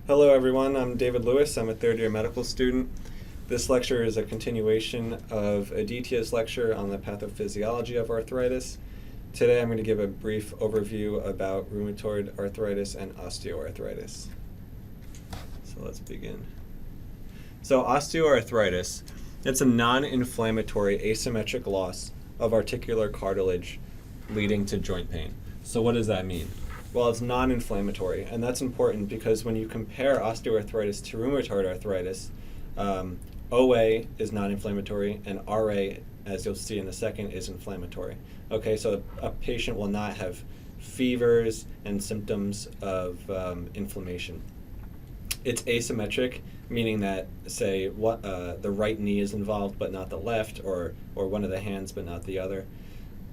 Hello everyone, I'm David Lewis. I'm a third year medical student. This lecture is a continuation of Aditya's lecture on the pathophysiology of arthritis. Today I'm going to give a brief overview about rheumatoid arthritis and osteoarthritis. So let's begin. So osteoarthritis, it's a non-inflammatory asymmetric loss of articular cartilage leading to joint pain. So what does that mean? Well, it's non-inflammatory, and that's important because when you compare osteoarthritis to rheumatoid arthritis, OA is non-inflammatory, and RA, as you'll see in a second, is inflammatory. Okay, so a patient will not have fevers and symptoms of inflammation. It's asymmetric, meaning that, say, the right knee is involved but not the left, or one of the hands but not the other.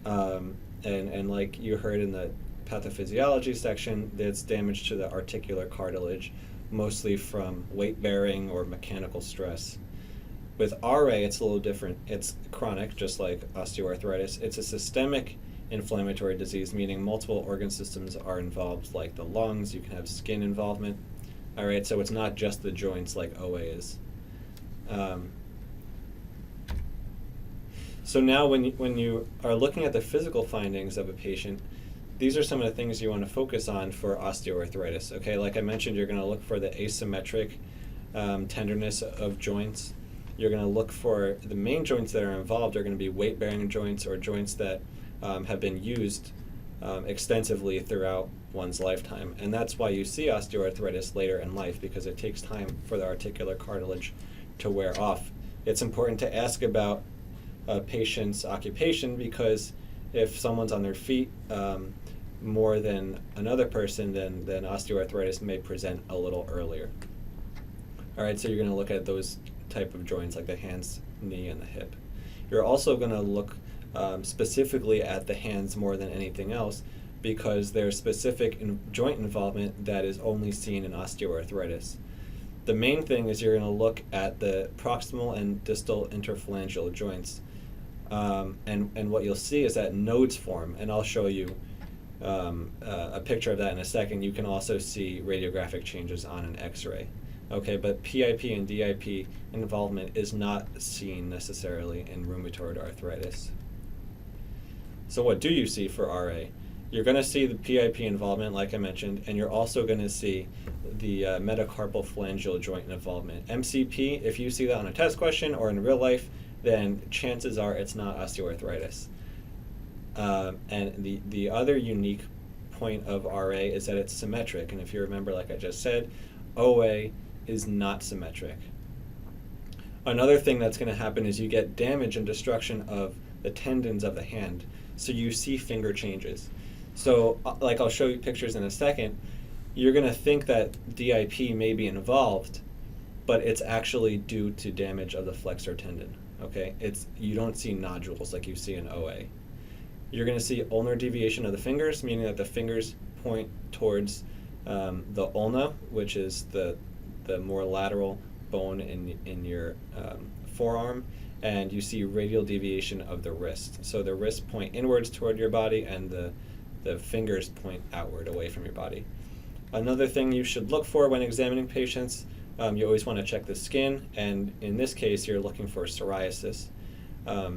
And like you heard in the pathophysiology section, there's damage to the articular cartilage, mostly from weight bearing or mechanical stress. With RA, it's a little different. It's chronic, just like osteoarthritis. It's a systemic inflammatory disease, meaning multiple organ systems are involved, like the lungs. You can have skin involvement. All right, so it's not just the joints like OA is. So now when you are looking at the physical findings of a patient, these are some of the things you want to focus on for osteoarthritis. Okay, like I mentioned, you're going to look for the asymmetric tenderness of joints. You're going to look for the main joints that are involved are going to be weight-bearing joints or joints that have been used extensively throughout one's lifetime. And that's why you see osteoarthritis later in life, because it takes time for the articular cartilage to wear off. It's important to ask about a patient's occupation, because if someone's on their feet more than another person, then osteoarthritis may present a little earlier. All right, so you're going to look at those type of joints like the hands, knee, and the hip. You're also going to look specifically at the hands more than anything else, because there's specific joint involvement that is only seen in osteoarthritis. The main thing is you're going to look at the proximal and distal interphalangeal joints. And what you'll see is that nodes form, and I'll show you a picture of that in a second. You can also see radiographic changes on an x-ray. Okay, but PIP and DIP involvement is not seen necessarily in rheumatoid arthritis. So what do you see for RA? You're going to see the PIP involvement, like I mentioned, and you're also going to see the metacarpal phalangeal joint involvement. MCP, if you see that on a test question or in real life, then chances are it's not osteoarthritis. And the other unique point of RA is that it's symmetric. And if you remember, like I just said, OA is not symmetric. Another thing that's going to happen is you get damage and destruction of the tendons of the hand. So you see finger changes. So like I'll show you pictures in a second, you're going to think that DIP may be involved, but it's actually due to damage of the flexor tendon. Okay, you don't see nodules like you see in OA. You're going to see ulnar deviation of the fingers, meaning that the fingers point towards the ulna, which is the more lateral bone in your forearm, and you see radial deviation of the wrist. So the wrists point inwards toward your body, and the fingers point outward away from your body. Another thing you should look for when examining patients, you always want to check the skin, and in this case you're looking for psoriasis.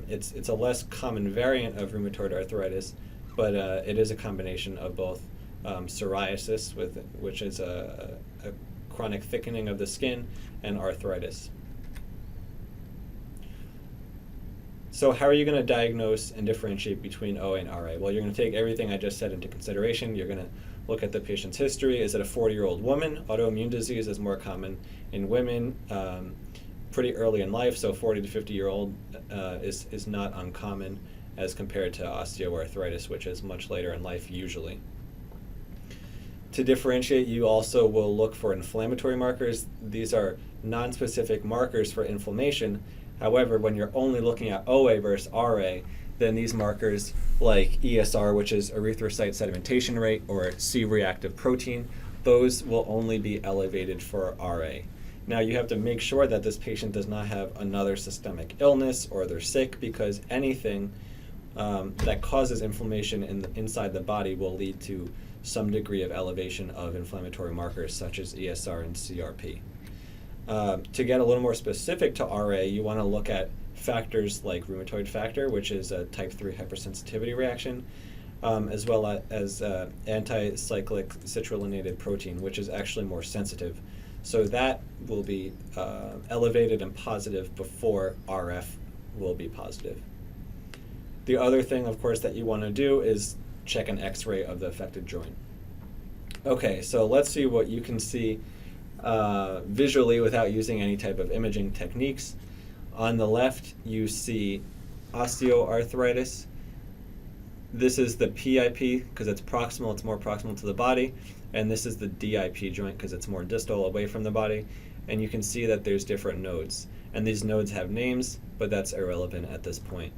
It's a less common variant of rheumatoid arthritis, but it is a combination of both psoriasis, which is a chronic thickening of the skin, and arthritis. So how are you going to diagnose and differentiate between OA and RA? Well, you're going to take everything I just said into consideration. You're going to look at the patient's history. Is it a 40-year-old woman? Autoimmune disease is more common in women pretty early in life, so 40 to 50-year-old is not uncommon as compared to osteoarthritis, which is much later in life usually. To differentiate, you also will look for inflammatory markers. These are non-specific markers for inflammation. However, when you're only looking at OA versus RA, then these markers like ESR, which is erythrocyte sedimentation rate, or C-reactive protein, those will only be elevated for RA. Now you have to make sure that this patient does not have another systemic illness or they're sick, because anything that causes inflammation inside the body will lead to some degree of elevation of inflammatory markers such as ESR and CRP. To get a little more specific to RA, you want to look at factors like rheumatoid factor, which is a type 3 hypersensitivity reaction, as well as anti-cyclic citrullonated protein, which is actually more sensitive. So that will be elevated and positive before RF will be positive. The other thing, of course, that you want to do is check an X-ray of the affected joint. Okay, so let's see what you can see visually without using any type of imaging techniques. On the left, you see osteoarthritis. This is the PIP because it's proximal, it's more proximal to the body, and this is the DIP joint because it's more distal away from the body, and you can see that there's different nodes, and these nodes have names, but that's irrelevant at this point.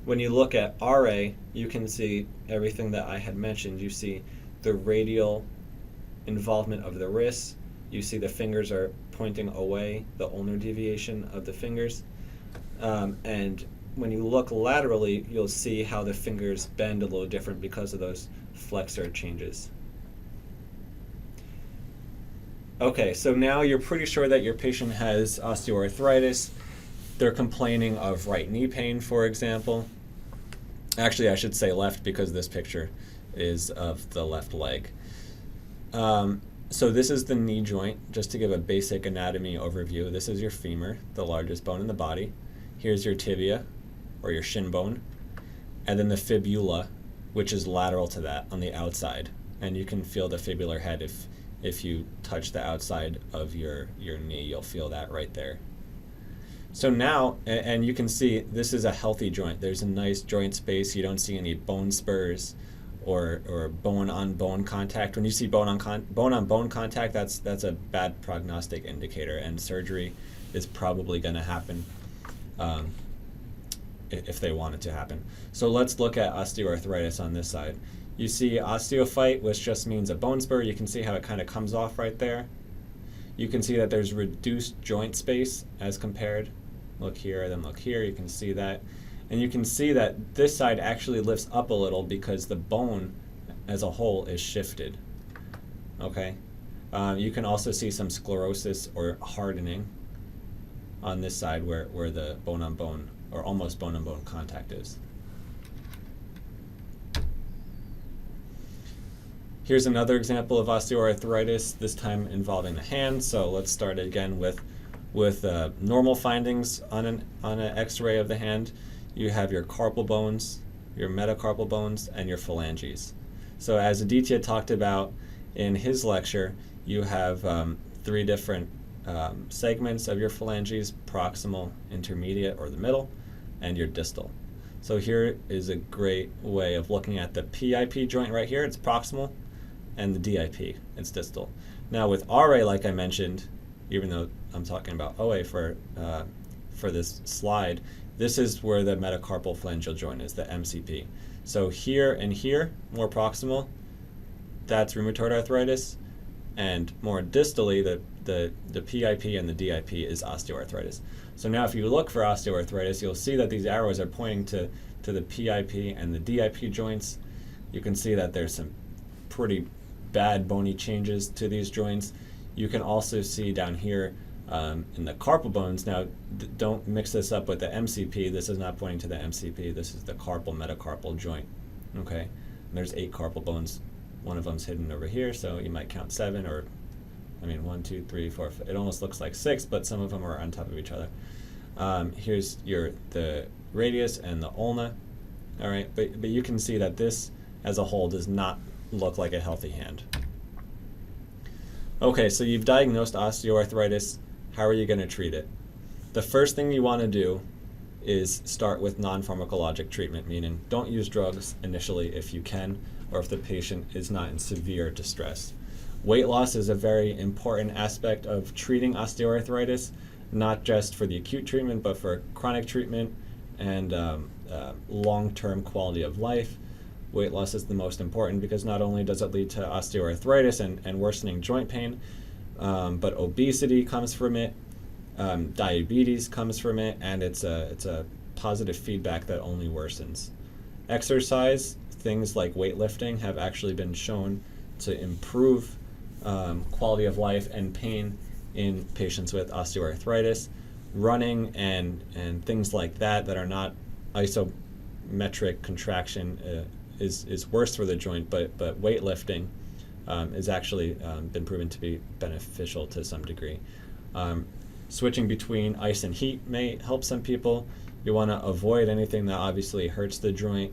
When you look at RA, you can see everything that I had mentioned. You see the radial involvement of the wrists, you see the fingers are pointing away, the ulnar deviation of the fingers, and when you look laterally, you'll see how the fingers bend a little different because of those flexor changes. Okay, so now you're pretty sure that your patient has osteoarthritis. They're complaining of right knee pain, for example. Actually, I should say left because this picture is of the left leg. So this is the knee joint, just to give a basic anatomy overview. This is your femur, the largest bone in the body. Here's your tibia, or your shin bone, and then the fibula, which is lateral to that on the outside. And you can feel the fibular head if you touch the outside of your knee, you'll feel that right there. So now, and you can see this is a healthy joint. There's a nice joint space. You don't see any bone spurs or bone-on-bone contact. When you see bone-on-bone contact, that's a bad prognostic indicator, and surgery is probably going to happen if they want it to happen. So let's look at osteoarthritis on this side. You see osteophyte, which just means a bone spur. You can see how it kind of comes off right there. You can see that there's reduced joint space as compared. Look here, then look here, you can see that. And you can see that this side actually lifts up a little because the bone as a whole is shifted. Okay? You can also see some sclerosis or hardening on this side where the bone-on-bone or almost bone-on-bone contact is. Here's another example of osteoarthritis, this time involving the hand. So let's start again with normal findings on an X-ray of the hand. You have your carpal bones, your metacarpal bones, and your phalanges. So as Aditya talked about in his lecture, you have 3 different segments of your phalanges: proximal, intermediate, or the middle, and your distal. So here is a great way of looking at the PIP joint right here. It's proximal, and the DIP, it's distal. Now with RA, like I mentioned, even though I'm talking about OA for this slide, this is where the metacarpal phalangeal joint is, the MCP. So here and here, more proximal, that's rheumatoid arthritis, and more distally, the PIP and the DIP is osteoarthritis. So now if you look for osteoarthritis, you'll see that these arrows are pointing to the PIP and the DIP joints. You can see that there's some pretty bad bony changes to these joints. You can also see down here in the carpal bones. Now, don't mix this up with the MCP. This is not pointing to the MCP. This is the carpal metacarpal joint. Okay, and there's 8 carpal bones. One of them's hidden over here, so you might count 7, or I mean 1, 2, 3, 4. It almost looks like 6, but some of them are on top of each other. Here's the radius and the ulna. All right, but you can see that this as a whole does not look like a healthy hand. Okay, so you've diagnosed osteoarthritis. How are you going to treat it? The first thing you want to do is start with non-pharmacologic treatment, meaning don't use drugs initially if you can, or if the patient is not in severe distress. Weight loss is a very important aspect of treating osteoarthritis, not just for the acute treatment, but for chronic treatment and long-term quality of life. Weight loss is the most important because not only does it lead to osteoarthritis and worsening joint pain, but obesity comes from it, diabetes comes from it, and it's a positive feedback that only worsens. Exercise, things like weightlifting have actually been shown to improve quality of life and pain in patients with osteoarthritis. Running and things like that are not isometric contraction is worse for the joint, but weightlifting is actually been proven to be beneficial to some degree. Switching between ice and heat may help some people. You want to avoid anything that obviously hurts the joint.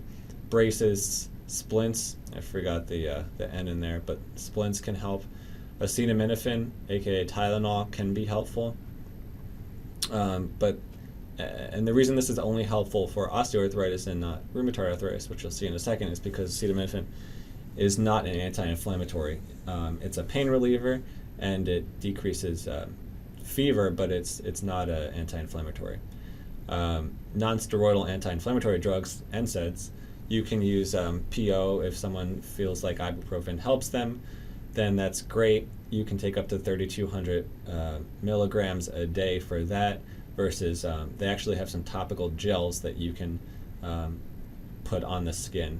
Braces, splints, I forgot the N in there, but splints can help. Acetaminophen, aka Tylenol, can be helpful. And the reason this is only helpful for osteoarthritis and not rheumatoid arthritis, which you'll see in a second, is because acetaminophen is not an anti-inflammatory. It's a pain reliever and it decreases fever, but it's not an anti-inflammatory. Non-steroidal anti-inflammatory drugs, NSAIDs, you can use PO if someone feels like ibuprofen helps them, then that's great. You can take up to 3,200 milligrams a day for that, versus they actually have some topical gels that you can put on the skin.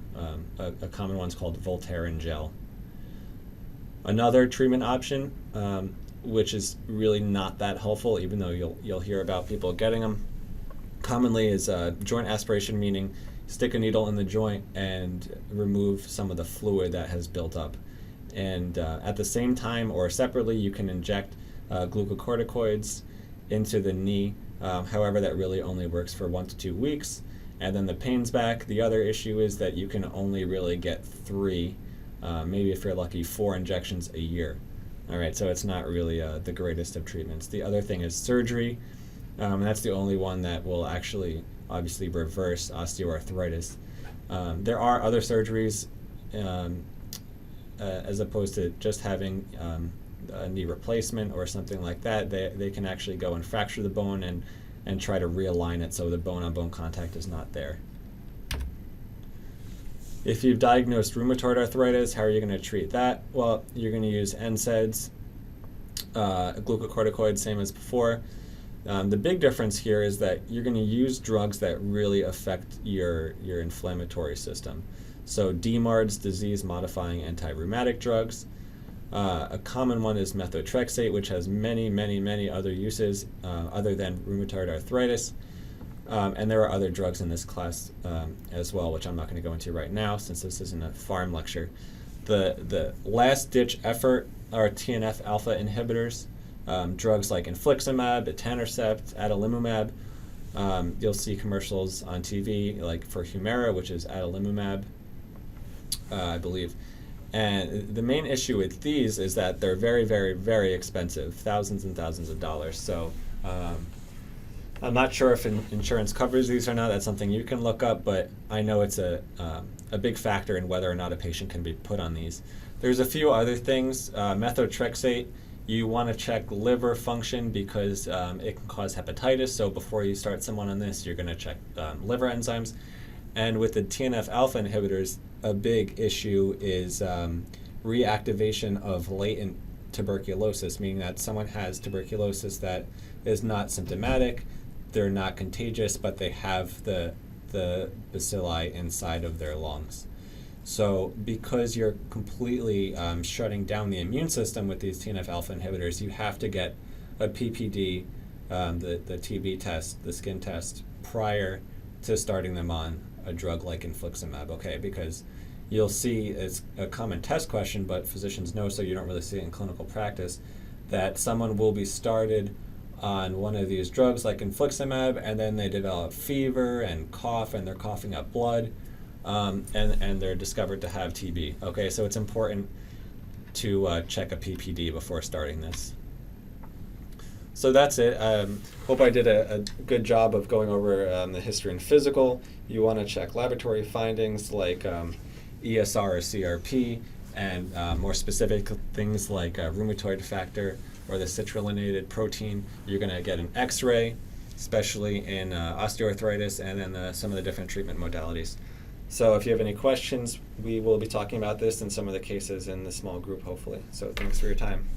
A common one's called Voltaren gel. Another treatment option, which is really not that helpful, even though you'll hear about people getting them, commonly is joint aspiration, meaning stick a needle in the joint and remove some of the fluid that has built up. And at the same time or separately, you can inject glucocorticoids into the knee. However, that really only works for 1 to 2 weeks, and then the pain's back. The other issue is that you can only really get 3, maybe if you're lucky, 4 injections a year. All right, so it's not really the greatest of treatments. The other thing is surgery. That's the only one that will actually obviously reverse osteoarthritis. There are other surgeries as opposed to just having a knee replacement or something like that. They can actually go and fracture the bone and try to realign it so the bone-on-bone contact is not there. If you've diagnosed rheumatoid arthritis, how are you going to treat that? Well, you're going to use NSAIDs, glucocorticoids, same as before. The big difference here is that you're going to use drugs that really affect your inflammatory system. So DMARDs, disease-modifying anti-rheumatic drugs. A common one is methotrexate, which has many other uses other than rheumatoid arthritis. And there are other drugs in this class as well, which I'm not going to go into right now since this isn't a pharm lecture. The last-ditch effort are TNF-alpha inhibitors, drugs like infliximab, etanercept, adalimumab. You'll see commercials on TV like for Humira, which is adalimumab, I believe. And the main issue with these is that they're very expensive, thousands and thousands of dollars. So I'm not sure if insurance covers these or not. That's something you can look up, but I know it's a big factor in whether or not a patient can be put on these. There's a few other things. Methotrexate, you want to check liver function because it can cause hepatitis. So before you start someone on this, you're going to check liver enzymes. And with the TNF-alpha inhibitors, a big issue is reactivation of latent tuberculosis, meaning that someone has tuberculosis that is not symptomatic, they're not contagious, but they have the bacilli inside of their lungs. So because you're completely shutting down the immune system with these TNF-alpha inhibitors, you have to get a PPD, the TB test, the skin test, prior to starting them on a drug like infliximab, okay? Because you'll see, it's a common test question, but physicians know, so you don't really see it in clinical practice, that someone will be started on one of these drugs like infliximab, and then they develop fever and cough, and they're coughing up blood, and they're discovered to have TB. Okay, so it's important to check a PPD before starting this. So that's it. Hope I did a good job of going over the history and physical. You want to check laboratory findings like ESR or CRP, and more specific things like rheumatoid factor or the citrullinated protein. You're going to get an X-ray, especially in osteoarthritis, and then some of the different treatment modalities. So if you have any questions, we will be talking about this in some of the cases in the small group, hopefully. So thanks for your time.